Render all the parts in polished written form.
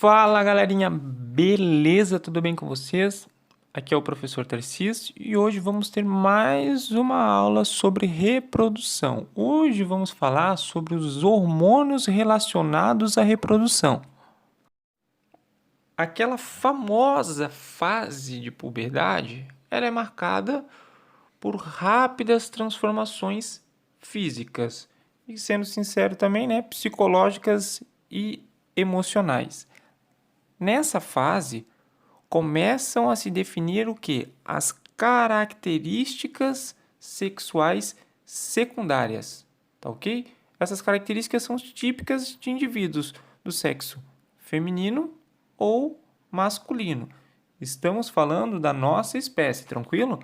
Fala galerinha, beleza? Tudo bem com vocês? Aqui é o professor Tarcísio e hoje vamos ter mais uma aula sobre reprodução. Hoje vamos falar sobre os hormônios relacionados à reprodução. Aquela famosa fase de puberdade, ela é marcada por rápidas transformações físicas e, sendo sincero também, psicológicas e emocionais. Nessa fase, começam a se definir o que? As características sexuais secundárias, tá ok? Essas características são típicas de indivíduos do sexo feminino ou masculino. Estamos falando da nossa espécie, tranquilo?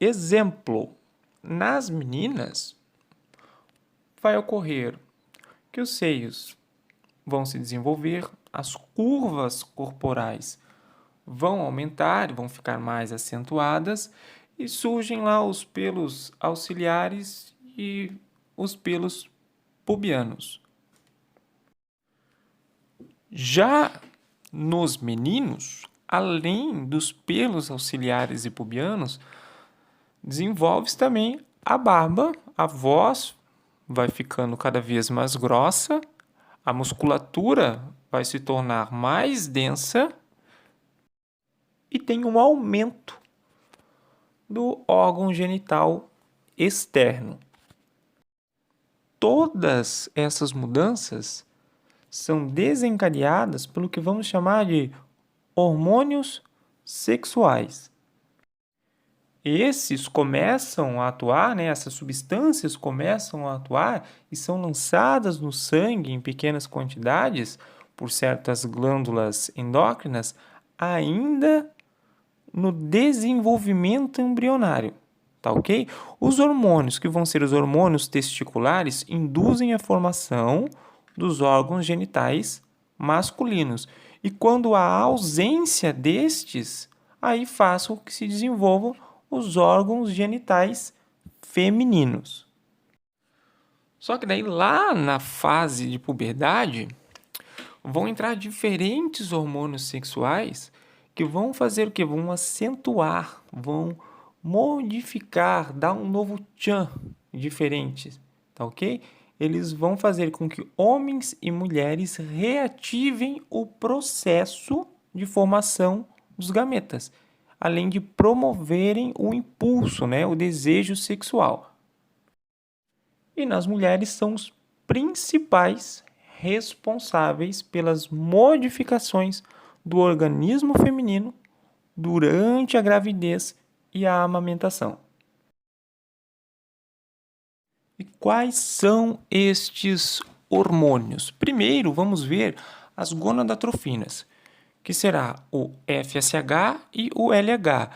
Exemplo: nas meninas vai ocorrer que os seios vão se desenvolver, as curvas corporais vão aumentar, vão ficar mais acentuadas e surgem lá os pelos auxiliares e os pelos pubianos. Já nos meninos, além dos pelos auxiliares e pubianos, desenvolve-se também a barba, a voz vai ficando cada vez mais grossa, a musculatura vai se tornar mais densa e tem um aumento do órgão genital externo. Todas essas mudanças são desencadeadas pelo que vamos chamar de hormônios sexuais. Esses começam a atuar, essas substâncias começam a atuar e são lançadas no sangue em pequenas quantidades por certas glândulas endócrinas ainda no desenvolvimento embrionário, tá ok? Os hormônios, que vão ser os hormônios testiculares, induzem a formação dos órgãos genitais masculinos. E quando há ausência destes, aí faz com que se desenvolvam os órgãos genitais femininos. Só que daí lá na fase de puberdade vão entrar diferentes hormônios sexuais que vão fazer o quê? Vão acentuar, vão modificar, dar um novo tchan diferente, tá ok? Eles vão fazer com que homens e mulheres reativem o processo de formação dos gametas, além de promoverem o impulso, o desejo sexual. E nas mulheres são os principais responsáveis pelas modificações do organismo feminino durante a gravidez e a amamentação. E quais são estes hormônios? Primeiro, vamos ver as gonadotrofinas, que será o FSH e o LH.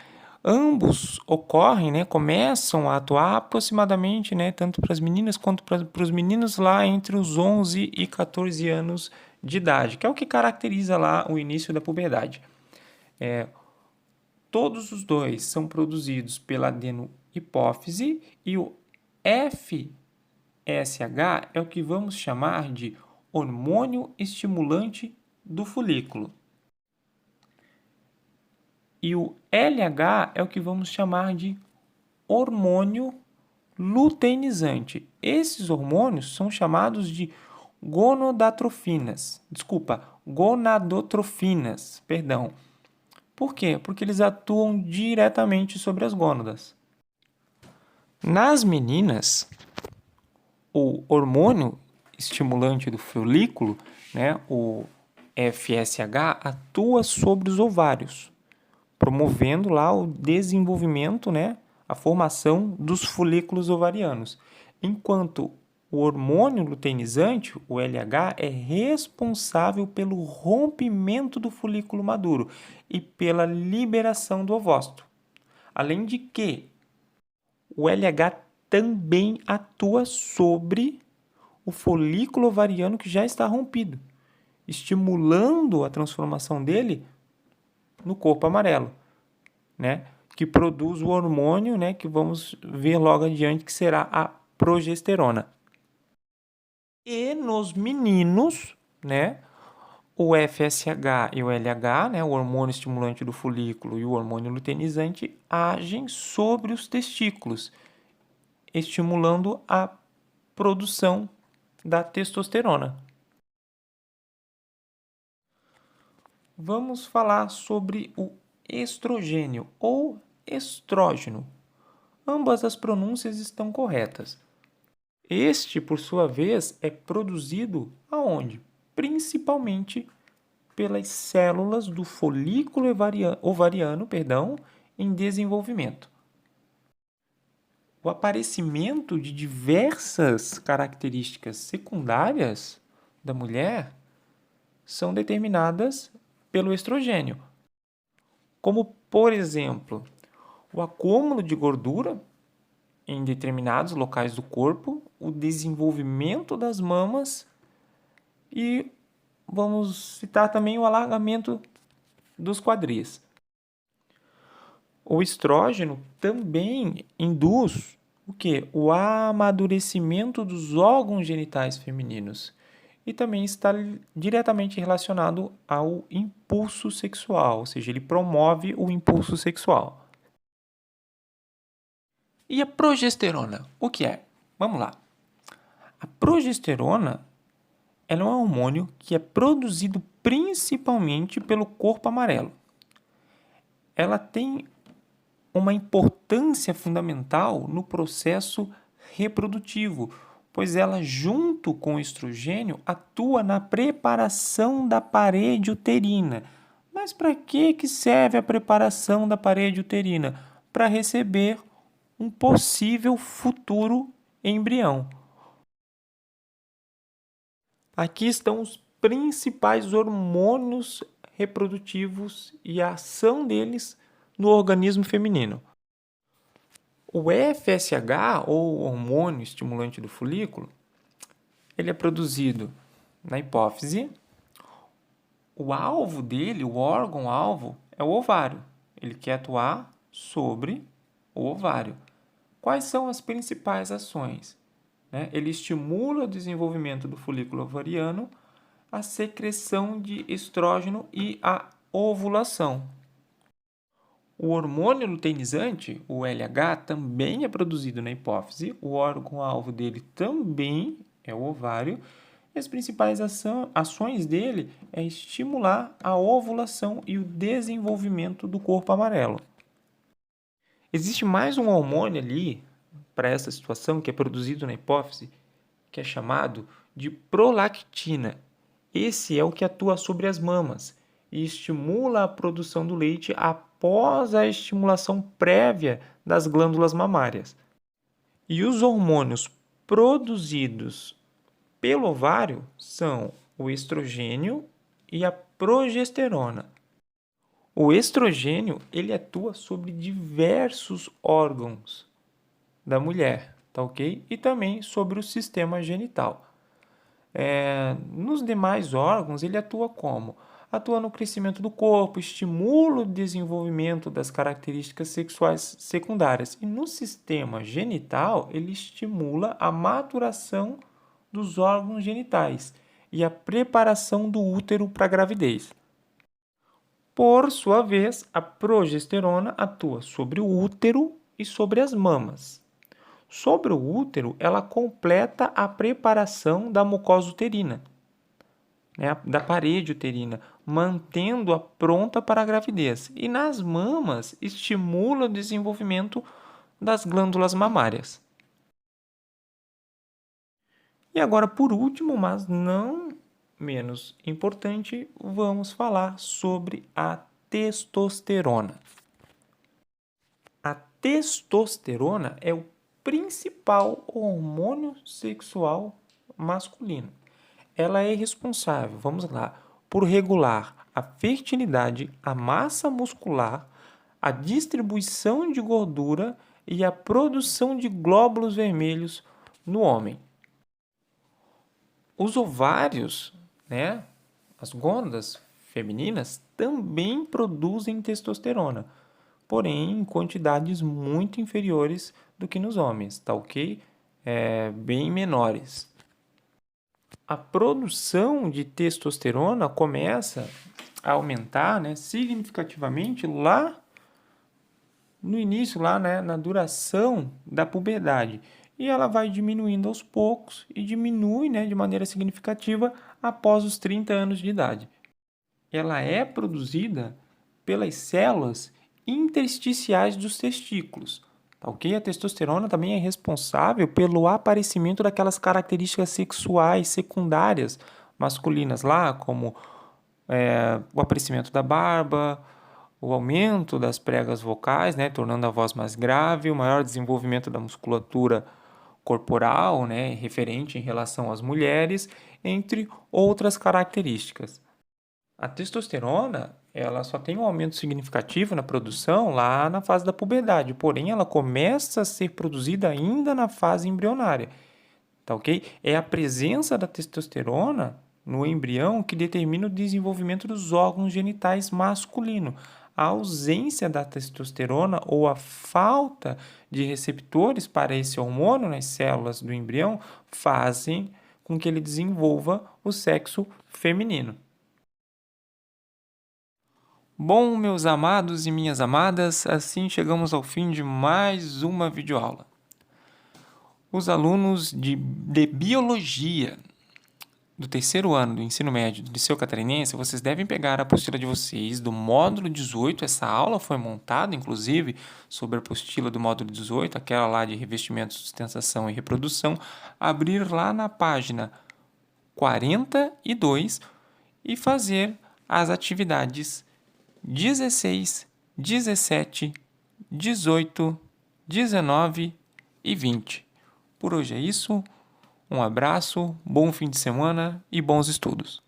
Ambos ocorrem, começam a atuar aproximadamente, tanto para as meninas quanto para os meninos lá entre os 11 e 14 anos de idade, que é o que caracteriza lá o início da puberdade. Todos os dois são produzidos pela adenohipófise e o FSH é o que vamos chamar de hormônio estimulante do folículo. E o LH é o que vamos chamar de hormônio luteinizante. Esses hormônios são chamados de gonadotrofinas. Por quê? Porque eles atuam diretamente sobre as gônadas. Nas meninas, o hormônio estimulante do folículo, o FSH, atua sobre os ovários, promovendo lá o desenvolvimento, a formação dos folículos ovarianos. Enquanto o hormônio luteinizante, o LH, é responsável pelo rompimento do folículo maduro e pela liberação do ovócito. Além de que o LH também atua sobre o folículo ovariano que já está rompido, estimulando a transformação dele no corpo amarelo, que produz o hormônio, que vamos ver logo adiante, que será a progesterona. E nos meninos, o FSH e o LH, né, o hormônio estimulante do folículo e o hormônio luteinizante, agem sobre os testículos, estimulando a produção da testosterona. Vamos falar sobre o estrogênio ou estrógeno. Ambas as pronúncias estão corretas. Este, por sua vez, é produzido aonde? Principalmente pelas células do folículo ovariano, em desenvolvimento. O aparecimento de diversas características secundárias da mulher são determinadas pelo estrogênio, como, por exemplo, o acúmulo de gordura em determinados locais do corpo, o desenvolvimento das mamas e vamos citar também o alargamento dos quadris. O estrógeno também induz o quê? O amadurecimento dos órgãos genitais femininos e também está diretamente relacionado ao impulso sexual, ou seja, ele promove o impulso sexual. E a progesterona, o que é? Vamos lá. A progesterona ela é um hormônio que é produzido principalmente pelo corpo amarelo. Ela tem uma importância fundamental no processo reprodutivo, pois ela, junto com o estrogênio, atua na preparação da parede uterina. Mas para que serve a preparação da parede uterina? Para receber um possível futuro embrião. Aqui estão os principais hormônios reprodutivos e a ação deles no organismo feminino. O FSH, ou hormônio estimulante do folículo, ele é produzido na hipófise. O alvo dele, o órgão-alvo, é o ovário. Ele quer atuar sobre o ovário. Quais são as principais ações? Ele estimula o desenvolvimento do folículo ovariano, a secreção de estrógeno e a ovulação. O hormônio luteinizante, o LH, também é produzido na hipófise, o órgão-alvo dele também é o ovário, e as principais ações dele é estimular a ovulação e o desenvolvimento do corpo amarelo. Existe mais um hormônio ali, para essa situação, que é produzido na hipófise, que é chamado de prolactina. Esse é o que atua sobre as mamas e estimula a produção do leite após a estimulação prévia das glândulas mamárias. E os hormônios produzidos pelo ovário são o estrogênio e a progesterona. O estrogênio ele atua sobre diversos órgãos da mulher, tá ok? E também sobre o sistema genital. Nos demais órgãos, ele atua como? Atua no crescimento do corpo, estimula o desenvolvimento das características sexuais secundárias. E no sistema genital, ele estimula a maturação dos órgãos genitais e a preparação do útero para a gravidez. Por sua vez, a progesterona atua sobre o útero e sobre as mamas. Sobre o útero, ela completa a preparação da mucosa uterina, da parede uterina, mantendo-a pronta para a gravidez. E nas mamas, estimula o desenvolvimento das glândulas mamárias. E agora, por último, mas não menos importante, vamos falar sobre a testosterona. A testosterona é o principal hormônio sexual masculino. Ela é responsável, vamos lá, por regular a fertilidade, a massa muscular, a distribuição de gordura e a produção de glóbulos vermelhos no homem. Os ovários, as gônadas femininas, também produzem testosterona, porém em quantidades muito inferiores do que nos homens, tá ok? Bem menores. a produção de testosterona começa a aumentar, né, significativamente lá no início, lá, né, na duração da puberdade. E ela vai diminuindo aos poucos e diminui, né, de maneira significativa após os 30 anos de idade. Ela é produzida pelas células intersticiais dos testículos. Tá, ok? A testosterona também é responsável pelo aparecimento daquelas características sexuais secundárias masculinas lá, como o aparecimento da barba, o aumento das pregas vocais, né, tornando a voz mais grave, o maior desenvolvimento da musculatura corporal, né, referente em relação às mulheres, entre outras características. A testosterona, ela só tem um aumento significativo na produção lá na fase da puberdade, porém ela começa a ser produzida ainda na fase embrionária, tá ok? É a presença da testosterona no embrião que determina o desenvolvimento dos órgãos genitais masculino. A ausência da testosterona ou a falta de receptores para esse hormônio nas células do embrião fazem com que ele desenvolva o sexo feminino. Bom, meus amados e minhas amadas, assim chegamos ao fim de mais uma videoaula. Os alunos de Biologia do terceiro ano do ensino médio do Liceu Catarinense, vocês devem pegar a apostila de vocês do módulo 18. Essa aula foi montada, inclusive, sobre a apostila do módulo 18, aquela lá de revestimento, sustentação e reprodução, abrir lá na página 42 e fazer as atividades 16, 17, 18, 19 e 20. Por hoje é isso. Um abraço, bom fim de semana e bons estudos.